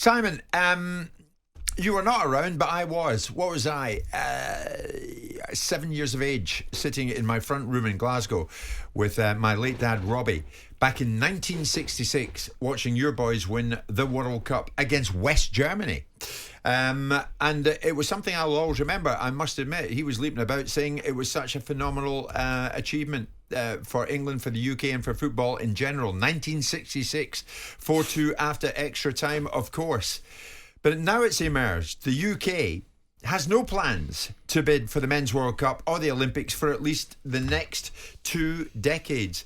Simon, you were not around, but I was. What was I? 7 years of age, sitting in my front room in Glasgow with my late dad, Robbie, back in 1966, watching your boys win the World Cup against West Germany. And it was something I'll always remember. I must admit, he was leaping about saying it was such a phenomenal achievement for England, for the UK and for football in general. 1966, 4-2 after extra time, of course. But now it's emerged, the UK has no plans to bid for the Men's World Cup or the Olympics for at least the next 2 decades.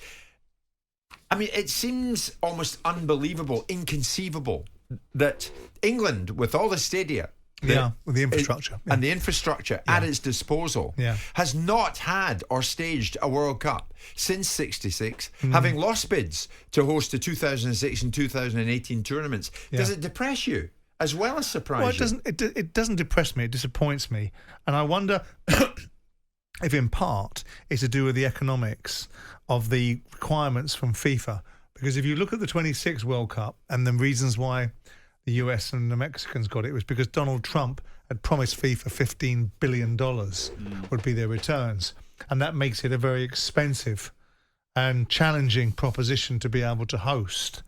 I mean, it seems almost unbelievable, inconceivable, that England, with all the stadia, with the infrastructure, and the infrastructure at its disposal, has not had or staged a World Cup since '66, having lost bids to host the 2006 and 2018 tournaments. Does it depress you as well as surprise you? It doesn't depress me. It disappoints me, and I wonder if, in part, it's to do with the economics of the requirements from FIFA. Because if you look at the 26 World Cup and the reasons why the US and the Mexicans got it was because Donald Trump had promised FIFA $15 billion would be their returns. And that makes it a very expensive and challenging proposition to be able to host.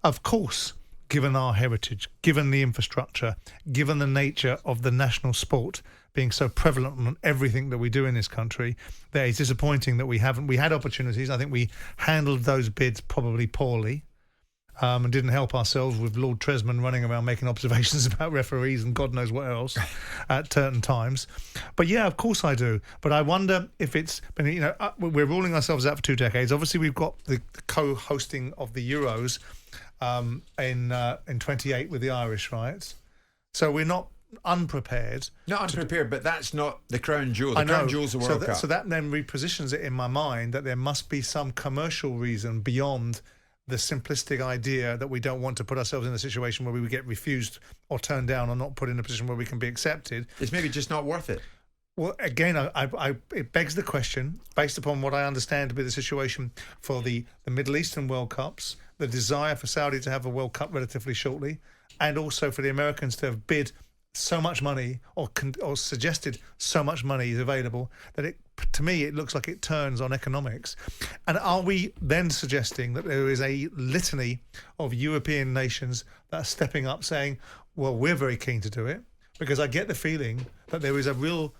Of course, given our heritage, given the infrastructure, given the nature of the national sport being so prevalent on everything that we do in this country, that it's disappointing that we haven't. We had opportunities. I think we handled those bids probably poorly. And didn't help ourselves with Lord Tresman running around making observations about referees and God knows what else at certain times. But yeah, of course I do. But I wonder if it's, we're ruling ourselves out for 2 decades. Obviously, we've got the co-hosting of the Euros in 28 with the Irish, right? So we're not unprepared. Not unprepared, but that's not the crown jewel. The crown jewel's the World Cup. So that then repositions it in my mind that there must be some commercial reason beyond the simplistic idea that we don't want to put ourselves in a situation where we would get refused or turned down or not put in a position where we can be accepted. It's maybe just not worth it. Well, again, it begs the question, based upon what I understand to be the situation for the Middle Eastern World Cups, the desire for Saudi to have a World Cup relatively shortly, and also for the Americans to have bid so much money or suggested so much money is available that to me it looks like it turns on economics. And are we then suggesting that there is a litany of European nations that are stepping up saying, well, we're very keen to do it? Because I get the feeling that there is a real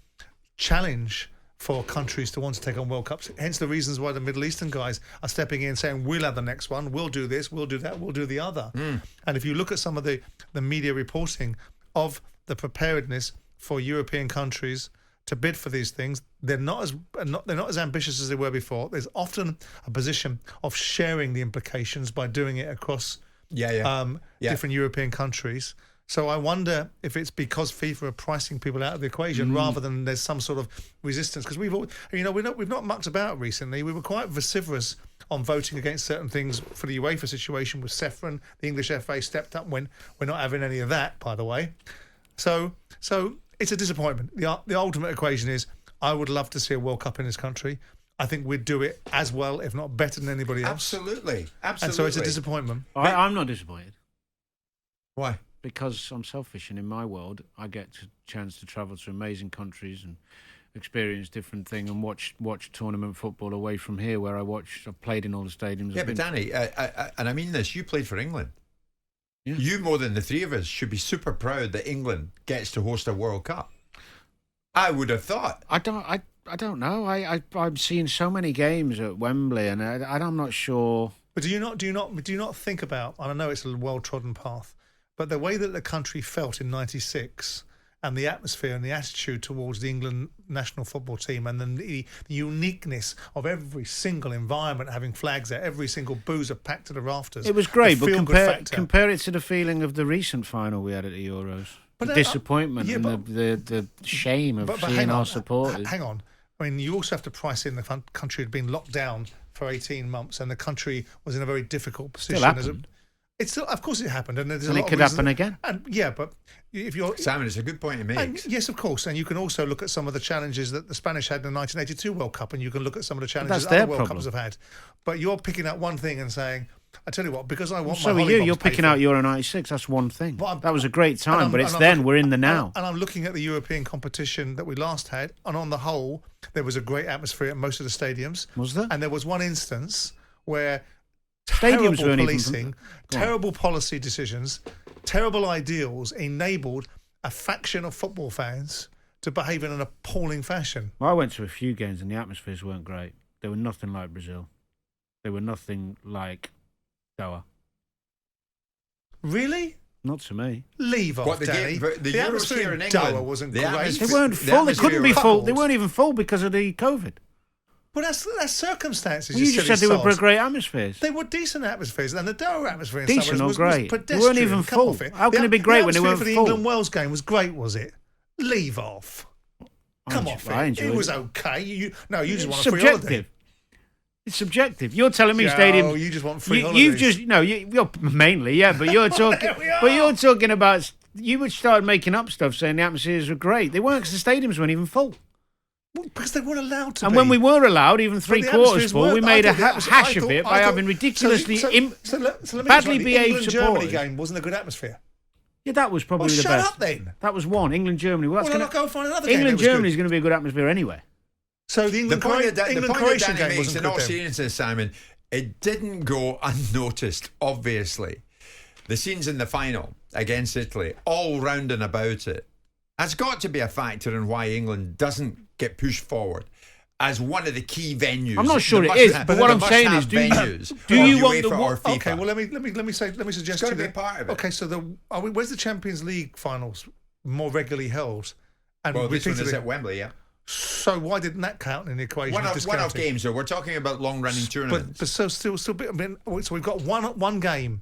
challenge for countries to want to take on World Cups, hence the reasons why the Middle Eastern guys are stepping in saying, we'll have the next one, we'll do this, we'll do that, we'll do the other. And if you look at some of the media reporting of the preparedness for European countries to bid for these things, they're not as ambitious as they were before. There's often a position of sharing the implications by doing it across different European countries. So I wonder if it's because FIFA are pricing people out of the equation rather than there's some sort of resistance. Because we've not mucked about recently. We were quite vociferous on voting against certain things for the UEFA situation with Sefron. The English FA stepped up when we're not having any of that, by the way. So it's a disappointment. The ultimate equation is I would love to see a World Cup in this country. I think we'd do it as well, if not better than anybody else. Absolutely. And so it's a disappointment. I'm not disappointed. Why? Because I'm selfish, and in my world, I get a chance to travel to amazing countries and experience different things and watch tournament football away from here, where I've played in all the stadiums. Yeah, but Danny, and I mean this, you played for England. Yeah. You, more than the three of us, should be super proud that England gets to host a World Cup. I would have thought. I don't know. I'm seeing so many games at Wembley, and I'm not sure. But do you not think about? And I know it's a well-trodden path, but the way that the country felt in '96 and the atmosphere and the attitude towards the England national football team and then the uniqueness of every single environment having flags there, every single boozer packed to the rafters. It was great, but compare it to the feeling of the recent final we had at the Euros. But the disappointment and the shame of seeing our supporters. Hang on. I mean, you also have to price in the country had been locked down for 18 months and the country was in a very difficult position. Still happened. Of course it happened. And it could happen again. And but if you're... Simon, it's a good point to make. Yes, of course. And you can also look at some of the challenges that the Spanish had in the 1982 World Cup, and you can look at some of the challenges other World Cups have had. But you're picking up one thing and saying, I tell you what, because I want So my are you. Hollybox You're paid picking for. out Euro 96. That's one thing. But I'm- That was a great and time, I'm- but it's and I'm then. looking- We're in the now. And I'm looking at the European competition that we last had, and on the whole, there was a great atmosphere at most of the stadiums. Was there? And there was one instance where Stadiums terrible weren't even- policing, Go on. terrible policy decisions, terrible ideals enabled a faction of football fans to behave in an appalling fashion. Well, I went to a few games and the atmospheres weren't great. They were nothing like Brazil. They were nothing like Doha. Really? Not to me. Leave off, What, the Danny. game- but the Euros atmosphere here in in Doha England, wasn't the great. atmosphere- They weren't The full. They couldn't be atmosphere- full. They weren't even full because of the COVID. But that's circumstances. Well, you just said they were sods. great atmospheres. They were decent atmospheres, and the Doha atmosphere in Decent some or ways great? was They weren't pedestrian. even Come full. off it. How can it be great when they the weren't atmosphere for the full? England-Wales game was great, was it? Leave off. Come off I it. enjoyed It was it. okay. You just It's want a free holiday. subjective. It's subjective. You're telling me Joe, stadiums. you just want free You've holidays. just you're mainly but you're talking. There we are. But you're talking about. You would start making up stuff saying the atmospheres were great. They weren't because the stadiums weren't even full. Well, because they weren't allowed to And be. when we were allowed even But three the quarters atmospheres full, weren't. we I made a thought the atmosphere- hash I of thought- it I by thought- having ridiculously so let me get badly this right. behaved The England-Germany supporters. game wasn't a good atmosphere. Yeah, that was probably Well, the shut best. up then. That was one. England Germany. Well, Well, that's then gonna, I'll go find another game. England that was good. Germany is going to be a good atmosphere anyway. So the The England point that Danny Croatian game makes, wasn't in good all then. seriousness, Simon, it didn't go unnoticed, obviously. The scenes in the final against Italy, all round and about it, has got to be a factor in why England doesn't get pushed forward as one of the key venues. I'm not sure the it is, must- but the what I'm saying must-have is, do you- venues do of you want UEFA the or FIFA. Okay, well let me suggest It's to got you to be that- part of it. Okay, so where's the Champions League finals more regularly held? And Well, this one is repeatedly? at Wembley, yeah. So why didn't that count in the equation? One of off discounting? games, though. We're talking about long-running tournaments. But so still, I mean, so we've got one game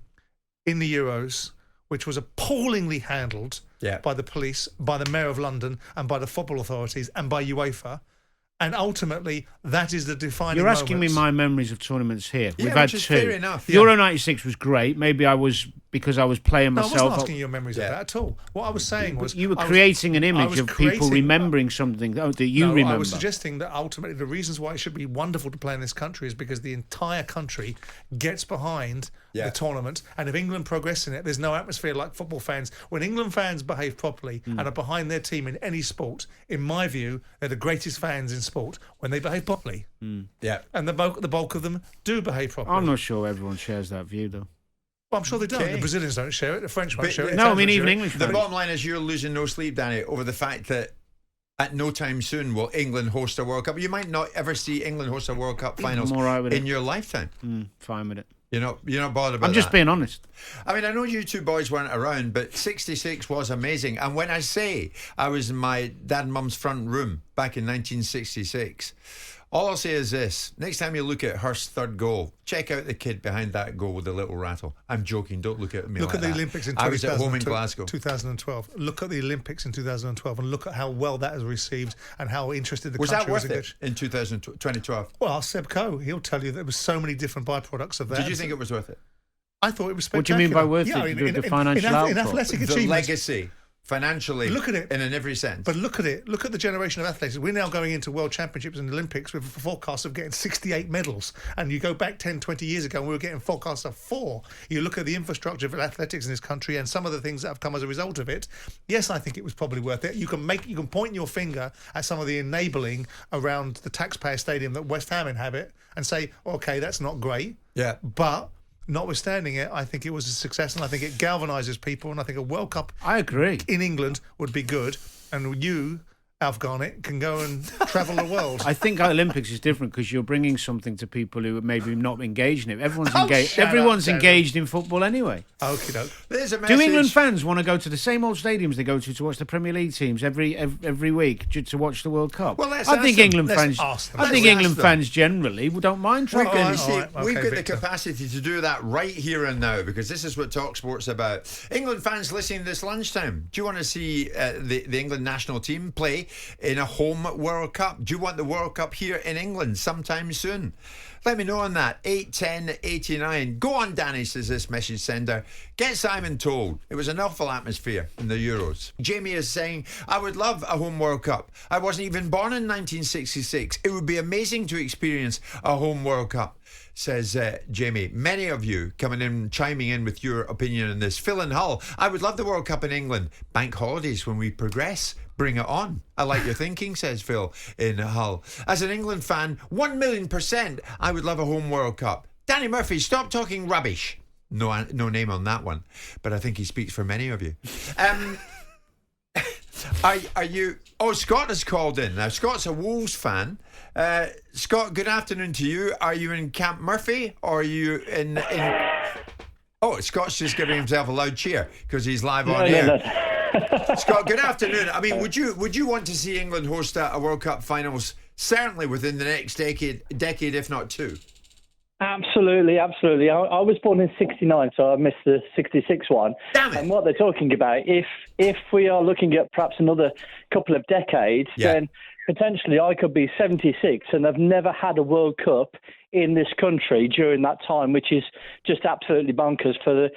in the Euros which was appallingly handled Yeah. by the police, by the Mayor of London, and by the football authorities, and by UEFA. And ultimately, that is the defining. You're asking me moments. my memories of tournaments here. Yeah, We've had which is two. fair enough. Euro '96 was great. Maybe I was because I was playing No, I myself. wasn't asking your memories of that at all. What I was saying was You were I was- creating an I image was of people creating- remembering something that you No, remember. I was suggesting that ultimately the reasons why it should be wonderful to play in this country is because the entire country gets behind the tournament. And if England progress in it, there's no atmosphere like football fans. When England fans behave properly and are behind their team in any sport, in my view, they're the greatest fans in sport when they behave properly. Yeah. And the bulk of them do behave properly. I'm not sure everyone shares that view, though. Well, I'm sure they don't. Okay. The Brazilians don't share it. The French won't But- share it. the No, I Italians mean won't even share it. English The fans. bottom line is you're losing no sleep, Danny, over the fact that at no time soon will England host a World Cup. You might not ever see England host a World Cup finals I'm all right with in it. your lifetime. Fine with it. You're not bothered about I'm just that. being honest. I mean, I know you two boys weren't around, but 66 was amazing. And when I say I was in my dad and mum's front room back in 1966, all I'll say is this. Next time you look at Hurst's third goal, check out the kid behind that goal with the little rattle. I'm joking. Don't look at me Look like at the that. Olympics in I was at home in 2002 Glasgow. 2012. Look at the Olympics in 2012 and look at how well that is received and how interested the Was country that was worth in it in 2012? Well, ask Seb Coe. He'll tell you there were so many different byproducts of that. Did you think it was worth it? I thought it was What do spectacular. you mean by worth it? I mean, The financial in output? athletic The achievements. legacy, financially, Look at it. in every sense. But look at it. Look at the generation of athletes. We're now going into World Championships and Olympics with a forecast of getting 68 medals. And you go back 10, 20 years ago and we were getting forecasts of 4. You look at the infrastructure of athletics in this country and some of the things that have come as a result of it. Yes, I think it was probably worth it. You can point your finger at some of the enabling around the taxpayer stadium that West Ham inhabit and say, okay, that's not great. Yeah. But notwithstanding it, I think it was a success and I think it galvanises people and I think a World Cup I agree. in England would be good, and you, Alf Garnett, can go and travel the world. I think Olympics is different because you're bringing something to people who maybe not engaged in it. Everyone's Oh, engaged. shut up, Everyone's David. engaged in football anyway. Okie doke. There's a message. Do England fans want to go to the same old stadiums they go to watch the Premier League teams every week to watch the World Cup? Well, let's I ask think them. England Let's fans. ask them. I think Let's England ask them. fans generally don't mind We've travelling. got, all right, we've okay, got the Victor. capacity to do that right here and now because this is what TalkSPORT's about. England fans listening this lunchtime, do you want to see the England national team play in a home World Cup? Do you want the World Cup here in England sometime soon? Let me know on that. 81089. Go on, Danny, says this message sender. Get Simon told. It was an awful atmosphere in the Euros. Jamie is saying, I would love a home World Cup. I wasn't even born in 1966. It would be amazing to experience a home World Cup, says Jamie. Many of you coming in, chiming in with your opinion on this. Phil in Hull, I would love the World Cup in England. Bank holidays when we progress. Bring it on. I like your thinking, says Phil in Hull. As an England fan, 1,000,000%, I would love a home World Cup. Danny Murphy, stop talking rubbish. No name on that one, but I think he speaks for many of you. Are you... Oh, Scott has called in. Now, Scott's a Wolves fan. Scott, good afternoon to you. Are you in Camp Murphy or are you in... Oh, Scott's just giving himself a loud cheer because he's live on air. No. Scott, good afternoon. I mean, would you want to see England host a World Cup finals certainly within the next decade, if not two? Absolutely. I was born in '69, so I missed the '66 one. Damn it. And what they're talking about, if we are looking at perhaps another couple of decades, then potentially I could be 76 and I've never had a World Cup in this country during that time, which is just absolutely bonkers for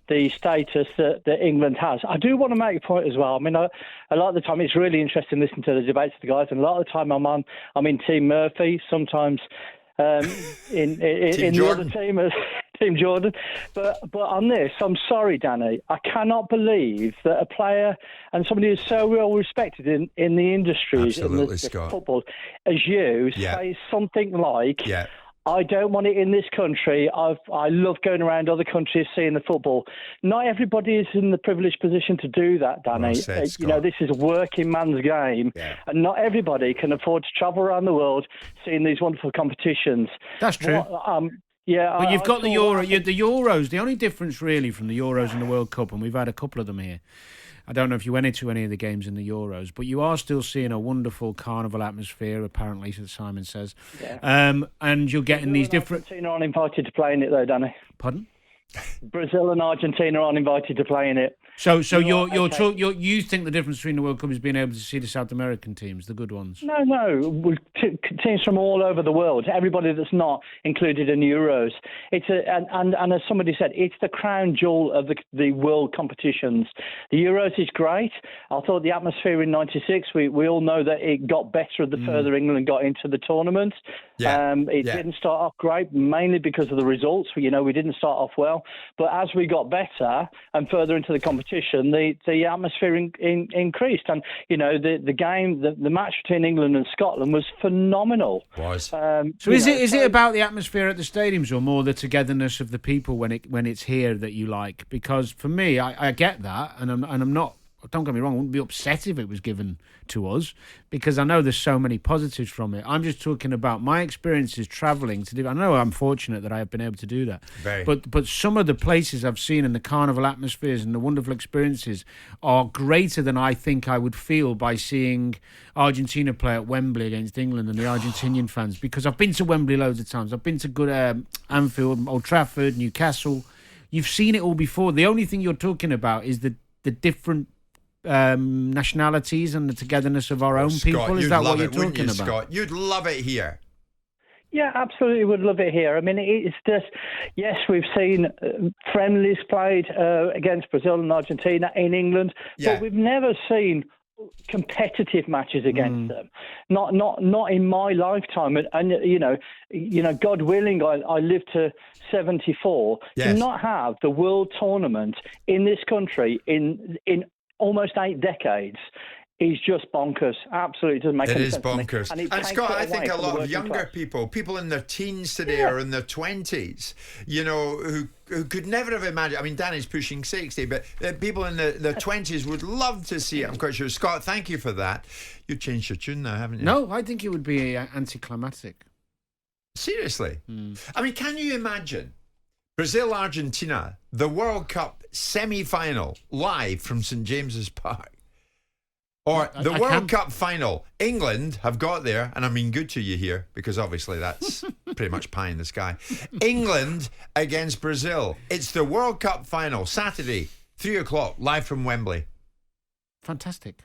the status that England has. I do want to make a point as well. I mean, a lot of the time it's really interesting listening to the debates of the guys, and a lot of the time I'm in Team Murphy, sometimes in the other team as Team Jordan. But on this, I'm sorry, Danny, I cannot believe that a player and somebody who's so well respected in the industries, in the football, as you, say something like, I don't want it in this country. I love going around other countries, seeing the football. Not everybody is in the privileged position to do that, Danny. Well said, this is a working man's game, and not everybody can afford to travel around the world seeing these wonderful competitions. That's true. But you've got the Euros. The only difference really from the Euros and the World Cup, and we've had a couple of them here. I don't know if you went into any of the games in the Euros, but you are still seeing a wonderful carnival atmosphere, apparently, as Simon says. Yeah. And you're getting these different... Argentina aren't invited to play in it, though, Danny. Pardon? Brazil and Argentina aren't invited to play in it. So you think the difference between the World Cup is being able to see the South American teams, the good ones? No. Teams from all over the world. Everybody that's not included in Euros. And as somebody said, it's the crown jewel of the world competitions. The Euros is great. I thought the atmosphere in '96. We all know that it got better the further England got into the tournament. It didn't start off great, mainly because of the results. We didn't start off well, but as we got better and further into the competition, the atmosphere increased, and the game, the match between England and Scotland was phenomenal. So is it about the atmosphere at the stadiums, or more the togetherness of the people when it's here that you like? Because for me, I get that, and I'm not. Don't get me wrong, I wouldn't be upset if it was given to us, because I know there's so many positives from it. I'm just talking about my experiences travelling to do. I know I'm fortunate that I have been able to do that. But some of the places I've seen in the carnival atmospheres and the wonderful experiences are greater than I think I would feel by seeing Argentina play at Wembley against England and the Argentinian fans. Because I've been to Wembley loads of times. I've been to good Anfield, Old Trafford, Newcastle. You've seen it all before. The only thing you're talking about is the different nationalities and the togetherness of our own people. Scott, is that what you're talking about? Scott, you'd love it here. Yeah, absolutely would love it here. I mean, it's just, yes, we've seen friendlies played against Brazil and Argentina in England, but we've never seen competitive matches against them. Not in my lifetime. And God willing, I live to 74. To not have the world tournament in this country in almost 8 decades is just bonkers. Absolutely doesn't make any sense. It is bonkers. And Scott, I think a lot of younger people in their teens today or in their 20s, who could never have imagined. I mean, Danny's pushing 60, but people in their 20s would love to see it. I'm quite sure. Scott, thank you for that. You changed your tune now, haven't you? No, I think it would be anticlimactic. Seriously? I mean, can you imagine Brazil-Argentina, the World Cup semi-final, live from St James's Park? Or the World Cup final, England have got there, and I mean good to you here, because obviously that's pretty much pie in the sky. England against Brazil. It's the World Cup final, Saturday, 3:00, live from Wembley. Fantastic.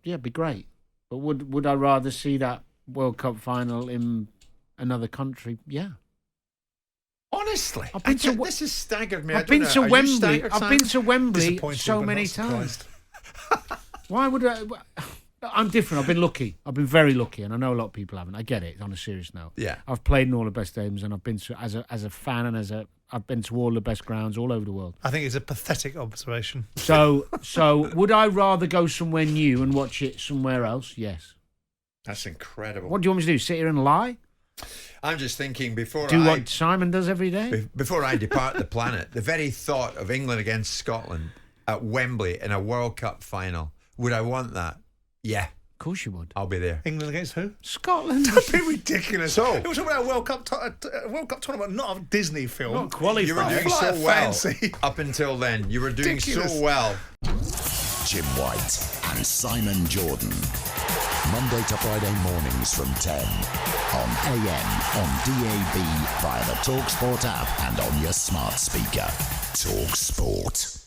It'd be great. But would I rather see that World Cup final in another country? Yeah. Honestly, I've been to this has staggered me. I've been to Wembley. I've been to Wembley Disappointed, so but many not times. surprised. Why would I? I'm different. I've been lucky. I've been very lucky, and I know a lot of people haven't. I get it. On a serious note, Yeah. I've played in all the best games, and I've been to as a fan and I've been to all the best grounds all over the world. I think it's a pathetic observation. So would I rather go somewhere new and watch it somewhere else? Yes. That's incredible. What do you want me to do? Sit here and lie? I'm just thinking What Simon does every day? before I depart the planet, the very thought of England against Scotland at Wembley in a World Cup final, would I want that? Yeah, Of course you would. I'll be there. England against who? Scotland. That'd be ridiculous. So- it was about a World Cup tournament, not a Disney film. Not qualified. You were doing Fly so a well fancy. up until then. You were doing Ridiculous. so well. Jim White and Simon Jordan. Monday to Friday mornings from 10 on AM, on DAB, via the TalkSPORT app and on your smart speaker. TalkSPORT.